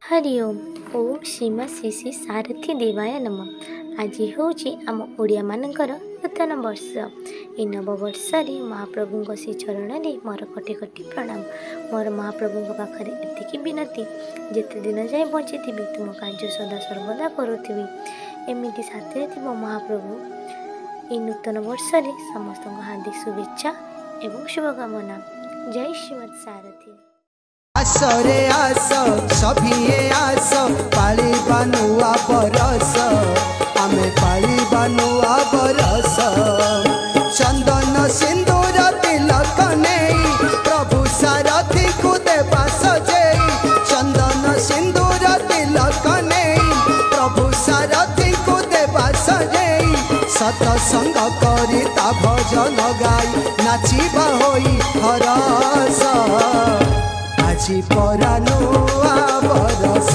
हरि ओम ओम श्रीमा श्री श्री सारथी देवाय नम। आज हूँ आम ओडिया मानकर नूतन वर्ष। ये नववर्ष महाप्रभु श्री चरण में मोर कोटि कोटि प्रणाम। मोर महाप्रभु पाखे एति विनती जिते दिन जाए बची थी तुम कार्य सदा सर्वदा करुवी एमती साथी थी महाप्रभु। ये नूतन वर्ष समस्त हार्दिक शुभेच्छा एवं शुभकामना। जय श्रीमद सारथी। आसरे आस सभिए आस पालिबा नुआ बरस आमे पालिबा नुआ बरस। चंदन सिंदूर तिलक नेई प्रभु सारथी को देवा सजेई। चंदन सिंदूर तिलक नेई प्रभु सारथी को देवा सजेई। सतसंग करी ता भजन गाई नाचिबा होई हरस। आज परा नुआ बरस।